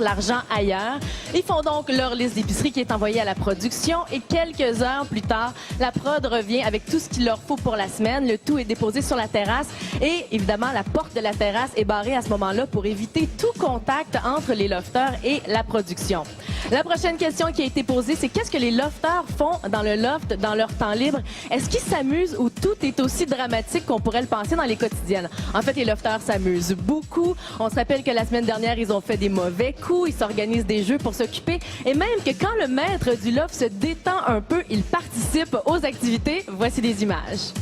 l'argent ailleurs. Ils font donc leur liste d'épicerie qui est envoyée à la production et quelques heures plus tard, la prod revient avec tout ce qu'il leur faut pour la semaine. Le tout est déposé sur la terrasse et évidemment, la porte de la terrasse est barrée à ce moment-là pour éviter tout contact entre les lofters et la production. La prochaine question qui a été posée, c'est qu'est-ce que les lofters font dans le loft dans leur temps libre? Est-ce qu'ils s'amusent ou tout est aussi dramatique qu'on pourrait le penser dans les quotidiennes? En fait, les lofters s'amusent beaucoup. On se rappelle que la semaine dernière, ils ont fait des mauvais coups, ils s'organisent des jeux pour s'occuper et même que quand le maître du loft se détend un peu, il participe aux activités. Voici des images.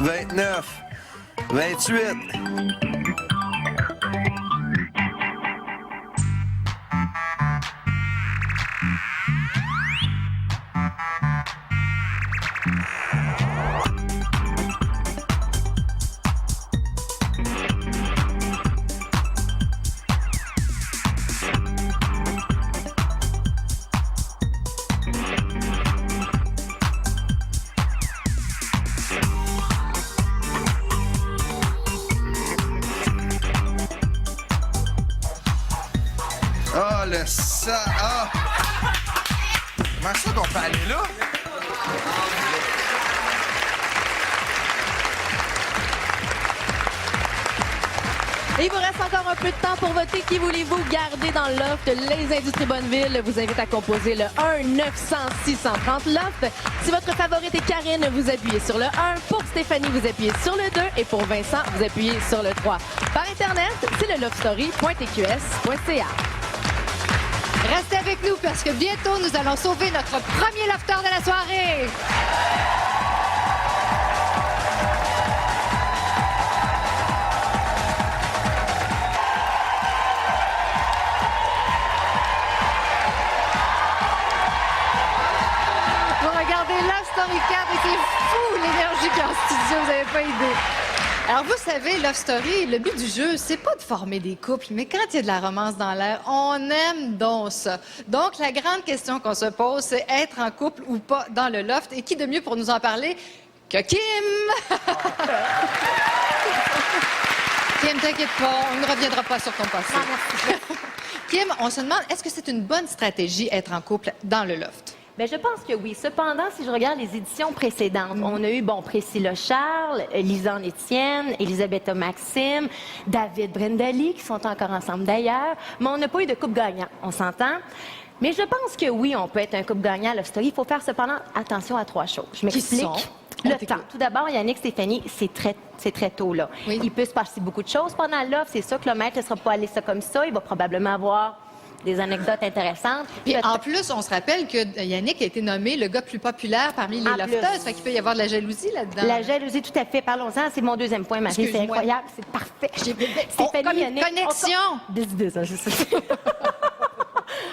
29, 28. Ah, le sang! Ah! Comment ça qu'on peut aller là? Et il vous reste encore un peu de temps pour voter. Qui voulez-vous garder dans le loft? Les Industries Bonneville vous invitent à composer le 1-900-630 loft. Si votre favorite est Karine, vous appuyez sur le 1. Pour Stéphanie, vous appuyez sur le 2. Et pour Vincent, vous appuyez sur le 3. Par Internet, c'est le lovestory.tqs.ca. Restez avec nous parce que bientôt, nous allons sauver notre premier lofter de la soirée. Vous regardez Love Story 4 et c'est fou l'énergie qu'il y a en studio, vous n'avez pas idée. Alors, vous savez, Love Story, le but du jeu, c'est pas de former des couples, mais quand il y a de la romance dans l'air, on aime donc ça. Donc, la grande question qu'on se pose, c'est être en couple ou pas dans le loft. Et qui de mieux pour nous en parler que Kim? Kim, t'inquiète pas, on ne reviendra pas sur ton passé. Non, merci. Kim, on se demande, est-ce que c'est une bonne stratégie être en couple dans le loft? Bien, je pense que oui. Cependant, si je regarde les éditions précédentes, on a eu, Priscilla Charles, Lisanne Étienne, Elisabetta Maxime, David Brendali, qui sont encore ensemble d'ailleurs, mais on n'a pas eu de couple gagnant, on s'entend? Mais je pense que oui, on peut être un couple gagnant à Love Story. Il faut faire cependant attention à 3 choses. Je m'explique. Le temps. Tout d'abord, Yannick, Stéphanie, c'est très tôt, là. Oui. Il peut se passer beaucoup de choses pendant le Love. C'est ça que le maître ne sera pas allé ça comme ça. Il va probablement avoir des anecdotes intéressantes. Puis en plus, on se rappelle que Yannick a été nommé le gars plus populaire parmi les lofters. Fait qu'il peut y avoir de la jalousie là-dedans. La jalousie, tout à fait. Parlons-en. C'est mon deuxième point, Marie. C'est Excuse-moi. incroyable. C'est parfait. Stéphanie, comme une connexion.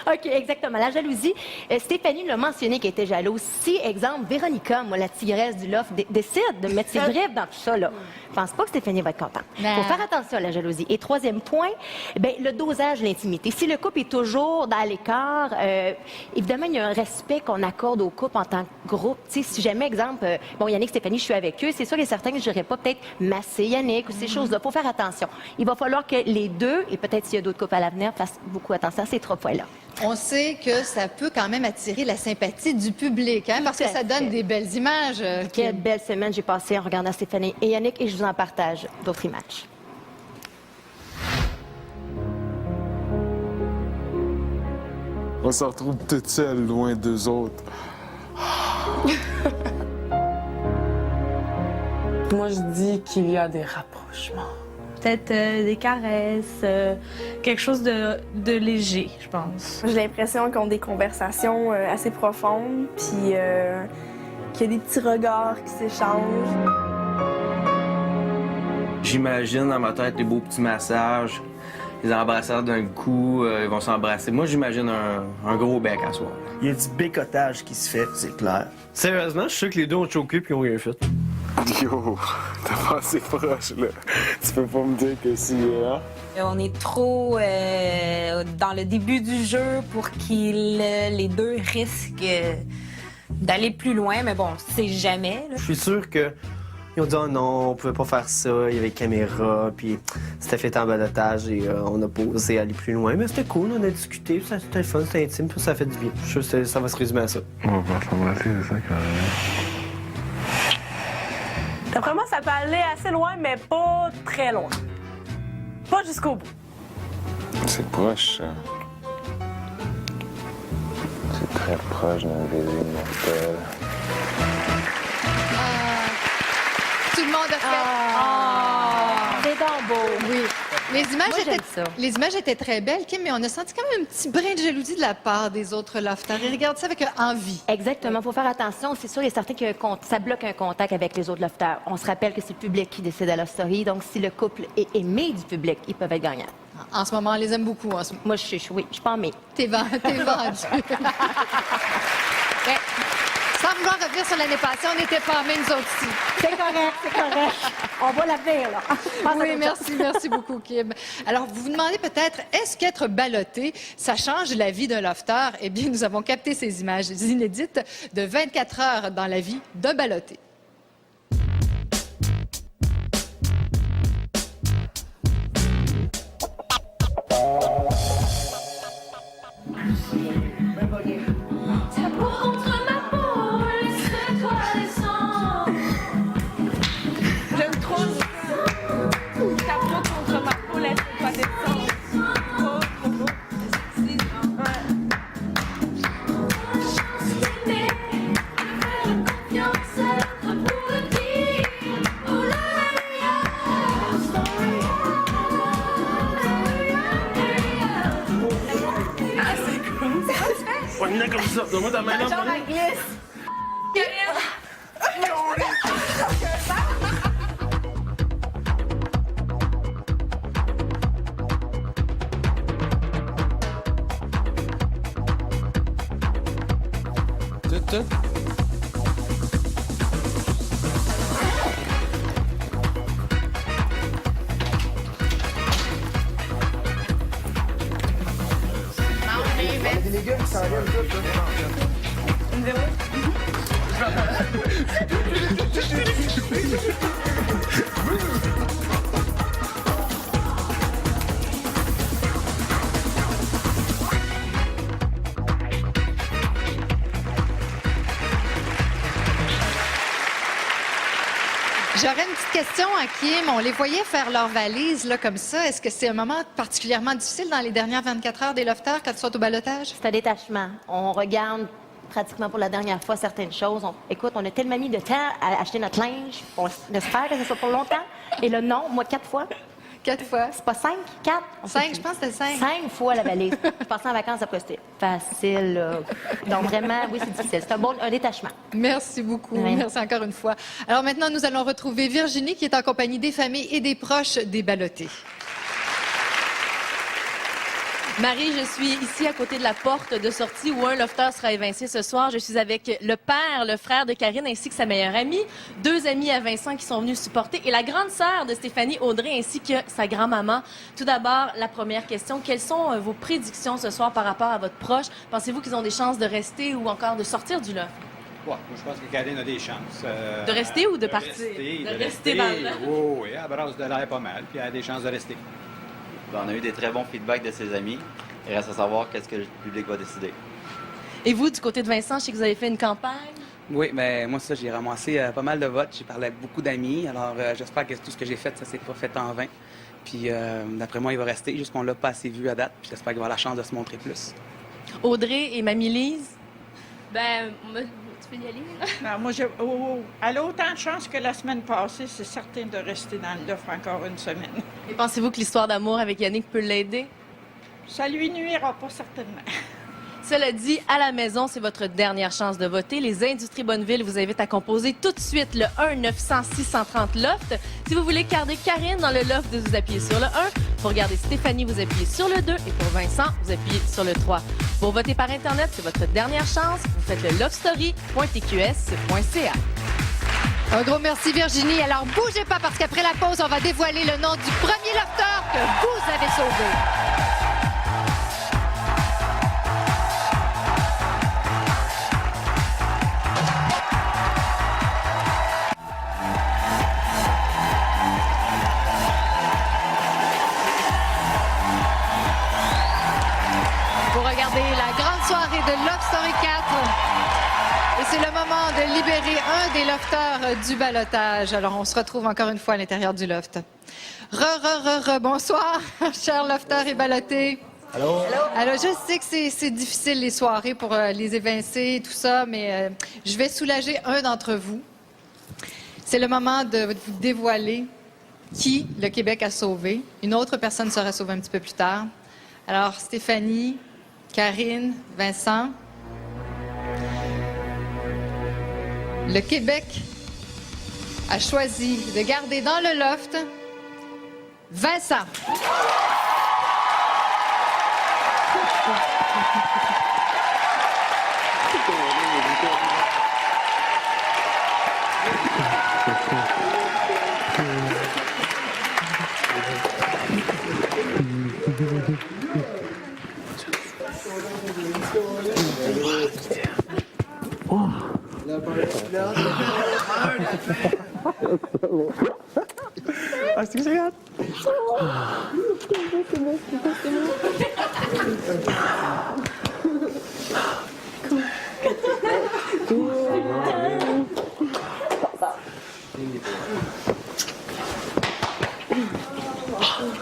OK, exactement. La jalousie. Stéphanie l'a mentionné qu'elle était jalouse. Si, exemple, Véronica, moi, la tigresse du loft, décide de mettre ses griffes dans tout ça, là, je pense pas que Stéphanie va être contente. Il faut faire attention à la jalousie. Et troisième point, bien, le dosage de l'intimité. Si le couple est toujours dans l'écart, évidemment, il y a un respect qu'on accorde au couple en tant que groupe. Tu sais, si jamais, exemple, Yannick, Stéphanie, je suis avec eux, c'est sûr et certain que je n'irai pas peut-être masser Yannick ou ces choses-là. Il faut faire attention. Il va falloir que les deux, et peut-être s'il y a d'autres couples à l'avenir, fassent beaucoup attention à ces 3 points-là. On sait que ça peut quand même attirer la sympathie du public, hein, parce que ça donne des belles images. Quelle belle semaine j'ai passée en regardant Stéphanie et Yannick, et je vous en partage d'autres images. On se retrouve toute seule, loin d'eux autres. Moi, je dis qu'il y a des rapprochements. Peut-être des caresses, quelque chose de léger, je pense. J'ai l'impression qu'ils ont des conversations assez profondes, puis qu'il y a des petits regards qui s'échangent. J'imagine dans ma tête des beaux petits massages, les embrassades d'un coup, ils vont s'embrasser. Moi, j'imagine un gros bec à soir. Il y a du bécotage qui se fait, c'est clair. Sérieusement, je suis sûr que les deux ont choqué puis ils ont rien fait. Yo, t'es pas assez proche, là. Tu peux pas me dire que si, hein? On est trop dans le début du jeu pour les deux risquent d'aller plus loin, mais bon, c'est jamais. Là. Je suis sûr que Ils ont dit oh non, on pouvait pas faire ça, il y avait caméra, puis c'était fait en balotage et on a pas osé aller plus loin. Mais c'était cool, on a discuté, ça, c'était le fun, c'était intime, puis ça fait du bien. Je suis sûr que ça va se résumer à ça. On va se l'embrasser, c'est ça quand même. D'après moi, ça peut aller assez loin, mais pas très loin. Pas jusqu'au bout. C'est proche, ça. C'est très proche d'un baiser mortel. Tout le monde a fait. C'est donc beau. Oui. Les images, Moi, j'aime ça. les images étaient très belles, Kim, mais on a senti quand même un petit brin de jalousie de la part des autres lofters. Ils regardent ça avec envie. Exactement. Il faut faire attention. C'est sûr et certain que ça bloque un contact avec les autres lofters. On se rappelle que c'est le public qui décide à la story. Donc, si le couple est aimé du public, ils peuvent être gagnants. En ce moment, on les aime beaucoup. Moi, je suis pas aimée. T'es vendu. Ouais. Sans vouloir revenir sur l'année passée, on n'était pas aimés, nous autres ici. C'est correct, c'est correct. On va l'avenir, là. Oui, merci beaucoup, Kim. Alors, vous vous demandez peut-être, est-ce qu'être ballotté, ça change la vie d'un lofter? Eh bien, nous avons capté ces images inédites de 24 heures dans la vie d'un ballotté. J'aime trop ta peau contre ma peau, laisse-toi descendre. Trop beau. Ah, c'est cool. C'est quoi tu fais? Pogne-la comme ça, donne-moi ta main là. Genre, elle glisse. Tout. Des légumes qui s'enlèvent tout. J'aurais une petite question à Kim. On les voyait faire leurs valises là, comme ça. Est-ce que c'est un moment particulièrement difficile dans les dernières 24 heures des lofters quand ils sont au balotage? C'est un détachement. On regarde pratiquement pour la dernière fois certaines choses. Écoute, on a tellement mis de temps à acheter notre linge. On espère que ce soit pour longtemps. Et là, non, moi, 4 fois. 4 fois. C'est pas 5, 4? 5, je pense que c'était 5. 5 fois la valise. Je passais en vacances après, c'était facile. Là. Donc vraiment, oui, c'est difficile. C'est un détachement. Merci beaucoup. Oui. Merci encore une fois. Alors maintenant, nous allons retrouver Virginie qui est en compagnie des familles et des proches des ballottés. Marie, je suis ici à côté de la porte de sortie où un lofter sera évincé ce soir. Je suis avec le père, le frère de Karine ainsi que sa meilleure amie, 2 amis à Vincent qui sont venus supporter et la grande sœur de Stéphanie, Audrey, ainsi que sa grand-maman. Tout d'abord, la première question. Quelles sont vos prédictions ce soir par rapport à votre proche? Pensez-vous qu'ils ont des chances de rester ou encore de sortir du loft? Ouais, moi, je pense que Karine a des chances. De rester ou de partir? De rester dans le loft. Oui, elle brasse de l'air pas mal, puis elle a des chances de rester. On a eu des très bons feedbacks de ses amis. Il reste à savoir qu'est-ce que le public va décider. Et vous, du côté de Vincent, je sais que vous avez fait une campagne. Oui, mais moi, ça, j'ai ramassé pas mal de votes. J'ai parlé avec beaucoup d'amis. Alors, j'espère que tout ce que j'ai fait, ça s'est pas fait en vain. Puis, d'après moi, il va rester, juste qu'on l'a pas assez vu à date. Puis, j'espère qu'il va avoir la chance de se montrer plus. Audrey et Mamie Lise? Ben, tu peux y aller, là? Non, moi, elle a autant de chance que la semaine passée. C'est certain de rester dans le loft encore une semaine. Et pensez-vous que l'histoire d'amour avec Yannick peut l'aider? Ça lui nuira pas certainement. Cela dit, à la maison, c'est votre dernière chance de voter. Les Industries Bonneville vous invitent à composer tout de suite le 1-900-630 loft. Si vous voulez garder Karine dans le loft, vous appuyez sur le 1. Pour garder Stéphanie, vous appuyez sur le 2. Et pour Vincent, vous appuyez sur le 3. Pour voter par Internet, c'est votre dernière chance. Vous faites le lovestory.tqs.ca. Un gros merci, Virginie. Alors, bougez pas parce qu'après la pause, on va dévoiler le nom du premier lofter que vous avez sauvé. regardez la grande soirée de Love Story 4. Et c'est le moment de libérer un des lofteurs du ballottage. Alors, on se retrouve encore une fois à l'intérieur du loft. Bonsoir, chers lofteurs et ballottés. Allô? Alors, je sais que c'est difficile les soirées pour les évincer et tout ça, mais je vais soulager un d'entre vous. C'est le moment de vous dévoiler qui le Québec a sauvé. Une autre personne sera sauvée un petit peu plus tard. Alors, Stéphanie, Karine, Vincent. Le Québec a choisi de garder dans le loft Vincent. Ah, c'est que j'ai hâte.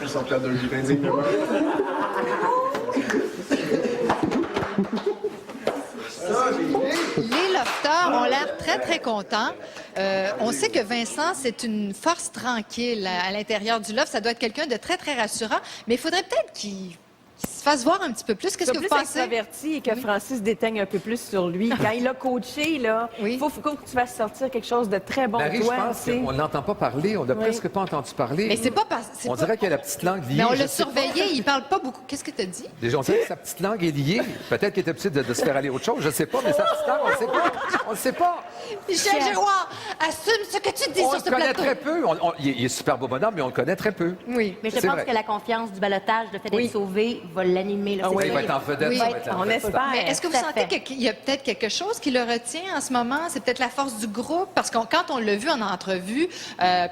Je sens plein d'un gilet indignement. Les lofters ont l'air très, très contents. On sait que Vincent, c'est une force tranquille à l'intérieur du loft. Ça doit être quelqu'un de très, très rassurant. Mais il faudrait peut-être qu'il se fasse voir un petit peu plus. Qu'est-ce que vous pensez? Extraverti et que Francis déteigne un peu plus sur lui. Quand il a coaché, là, il faut que tu fasses sortir quelque chose de très bon Marie, de toi. je pense qu'on n'entend pas parler. On n'a presque pas entendu parler. Mais c'est pas parce... On dirait qu'il a la petite langue liée. Mais on l'a surveillé, il parle pas beaucoup. Qu'est-ce que tu as dit? Déjà, on dirait que sa petite langue est liée. Peut-être qu'il était petit de se faire aller autre chose. Je ne sais pas, mais sa petite langue, on ne sait pas. On ne sait pas. Michel Giroir, assume ce que tu dis On sur le ce connaît plateau. très peu. Il est super beau bonhomme, mais on le connaît très peu. Oui. Mais je C'est pense vrai. que la confiance du balotage, le fait d'être sauvé, va l'animer. Là, Il va être en vedette. Oui. ça va être la On vedette. espère. Mais est-ce que vous Tout à sentez fait. qu'il y a peut-être quelque chose qui le retient en ce moment? C'est peut-être la force du groupe? Parce que quand on l'a vu en entrevue,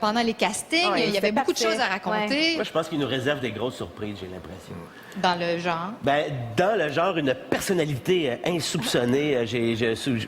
pendant les castings, il y avait beaucoup de choses à raconter. Moi, je pense qu'il nous réserve des grosses surprises, j'ai l'impression. Dans le genre? Ben, dans le genre, une personnalité insoupçonnée.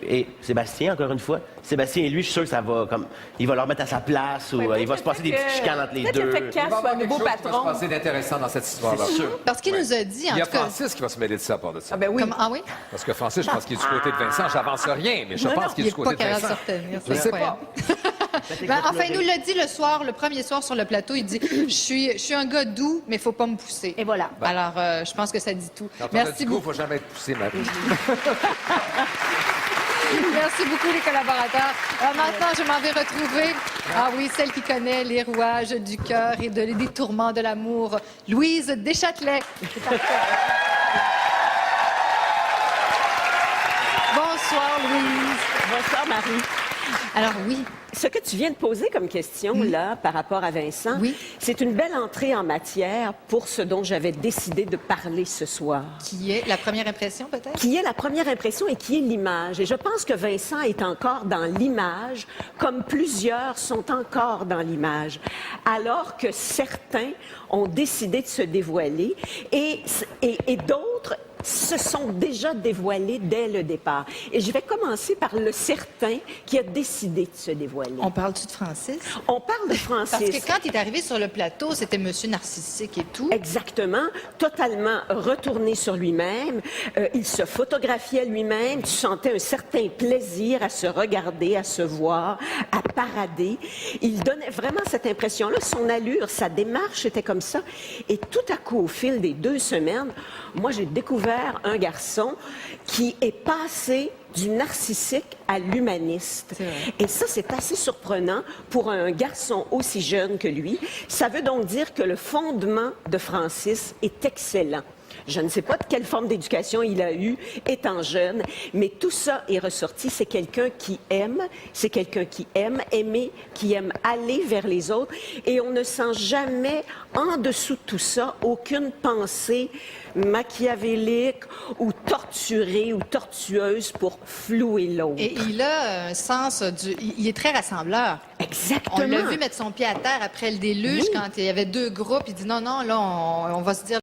Et Sébastien, encore une fois. Sébastien et lui, je suis sûr que ça va comme... Il va leur mettre à sa place ou il va se passer des petites chicanes entre les deux. Peut-être que Cass soit un nouveau Quelque chose qui va patron. se passer d'intéressant dans cette histoire-là. C'est sûr. Parce qu'il nous a dit, en Il y a tout cas... Francis qui va se mêler de ça, à part de ça. Ah ben oui. Ah oui? Parce que Francis, je pense qu'il est du côté de Vincent. J'avance rien, mais je pense qu'il est du côté de Il est pas Vincent. capable de se retenir, Je c'est sais pas. incroyable. Enfin, il nous l'a dit le premier soir sur le plateau. Il dit je suis un gars doux, mais il faut pas me pousser. Et voilà. Alors, je pense que ça dit tout. Quand on a Merci du coup, il beaucoup. ne faut jamais être poussé, Marie. Merci beaucoup, les collaborateurs. Alors maintenant, je m'en vais retrouver, celle qui connaît les rouages du cœur et des tourments de l'amour, Louise Deschâtelet. Bonsoir, Louise. Bonsoir, Marie. Alors oui. Ce que tu viens de poser comme question, là, par rapport à Vincent, c'est une belle entrée en matière pour ce dont j'avais décidé de parler ce soir. Qui est la première impression, peut-être? Qui est la première impression et qui est l'image. Et je pense que Vincent est encore dans l'image, comme plusieurs sont encore dans l'image, alors que certains ont décidé de se dévoiler et d'autres se sont déjà dévoilés dès le départ. Et je vais commencer par le certain qui a décidé de se dévoiler. On parle-tu de Francis? On parle de Francis. Parce que quand il est arrivé sur le plateau, c'était monsieur narcissique et tout. Exactement, totalement retourné sur lui-même. Il se photographiait lui-même. Tu sentais un certain plaisir à se regarder, à se voir, à parader. Il donnait vraiment cette impression-là. Son allure, sa démarche était comme ça. Et tout à coup, au fil des 2 semaines, moi, j'ai découvert un garçon qui est passé du narcissique à l'humaniste. Et ça, c'est assez surprenant pour un garçon aussi jeune que lui. Ça veut donc dire que le fondement de Francis est excellent. Je ne sais pas de quelle forme d'éducation il a eu étant jeune, mais tout ça est ressorti. C'est quelqu'un qui aime, aimer, qui aime aller vers les autres. Et on ne sent jamais, en dessous de tout ça, aucune pensée machiavélique ou torturée ou tortueuse pour flouer l'autre. Et il a un sens il est très rassembleur. Exactement. On l'a vu mettre son pied à terre après le déluge quand il y avait 2 groupes. Il dit non, là, on va se dire